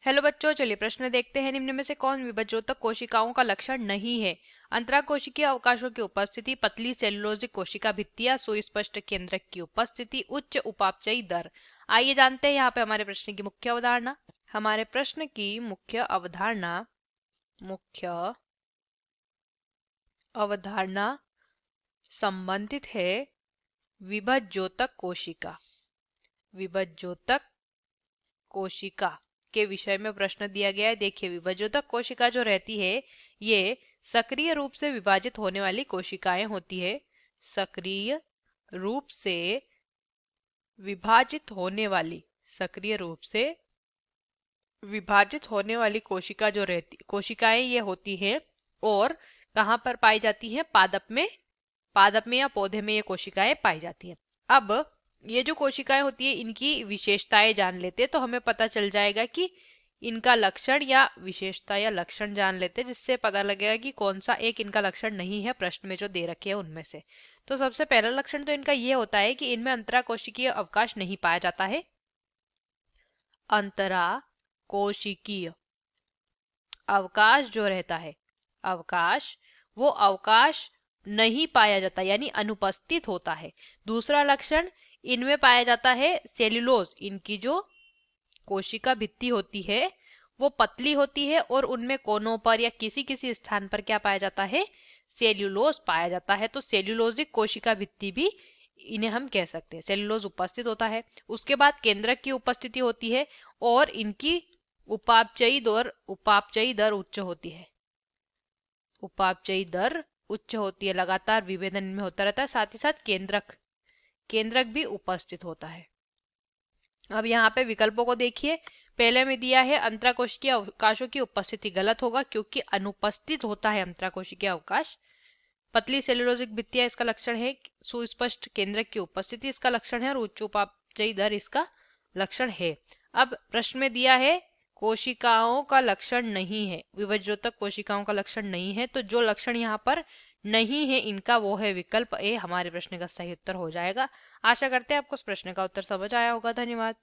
Hello बच्चों, चलिए प्रश्न देखते हैं। निम्न में से कौन विभज्योतक कोशिकाओं का लक्षण नहीं है? अंतराकोशिकीय अवकाशों की उपस्थिति, पतली सेलुलोजिक कोशिका भित्तियां, सुस्पष्ट केंद्रक की उपस्थिति, उच्च उपापचयी दर। आइए जानते हैं यहाँ पे हमारे प्रश्न की मुख्य अवधारणा। हमारे प्रश्न की मुख्य अवधारणा संबंधित है विभज्योतक कोशिका के विषय में प्रश्न दिया गया है। देखिए, विभज्योतक कोशिका जो रहती है ये सक्रिय रूप से विभाजित होने वाली कोशिकाएं होती है। सक्रिय रूप से विभाजित होने वाली कोशिकाएं ये होती हैं। और कहाँ पर पाई जाती हैं? पादप में या पौधे में ये कोशिकाएं पाई जाती हैं। अब ये जो कोशिकाएं होती है इनकी विशेषताएं जान लेते हैं तो हमें पता चल जाएगा कि इनका लक्षण या विशेषता या लक्षण जान लेते हैं, जिससे पता लगेगा कि कौन सा एक इनका लक्षण नहीं है प्रश्न में जो दे रखे हैं उनमें से। तो सबसे पहला लक्षण तो इनका ये होता है कि इनमें अंतराकोशिकीय अवकाश नहीं पाया जाता है। अंतराकोशिकीय अवकाश जो रहता है, वो अवकाश नहीं पाया जाता, यानी अनुपस्थित होता है। दूसरा लक्षण, इनमें पाया जाता है सेल्यूलोज। इनकी जो कोशिका भित्ति होती है वो पतली होती है और उनमें कोनों पर या किसी किसी स्थान पर क्या पाया जाता है? सेल्यूलोज पाया जाता है। तो सेल्यूलोजिक कोशिका भित्ति भी इन्हें हम कह सकते हैं। सेल्यूलोज उपस्थित होता है। उसके बाद केंद्रक की उपस्थिति होती है और इनकी उपापचयी दर उच्च होती है। लगातार विभेदन में होता रहता है। साथ ही साथ केंद्रक भी उपस्थित होता है। अब यहाँ पे विकल्पों को देखिए। पहले में दिया है अंतराकोशिकीय अवकाशों की उपस्थिति, गलत होगा क्योंकि अनुपस्थित होता है अंतराकोशिकीय अवकाश। पतली सेलुलोजिक भित्तियां इसका लक्षण है। सुस्पष्ट केंद्रक की उपस्थिति इसका लक्षण है और उच्च उपापचयी दर इसका लक्षण है। अब प्रश्न में दिया है कोशिकाओं का लक्षण नहीं है, विभज्योतक कोशिकाओं का लक्षण नहीं है। तो जो लक्षण यहाँ पर नहीं है इनका, वो है विकल्प ए। हमारे प्रश्न का सही उत्तर हो जाएगा। आशा करते हैं आपको इस प्रश्न का उत्तर समझ आया होगा। धन्यवाद।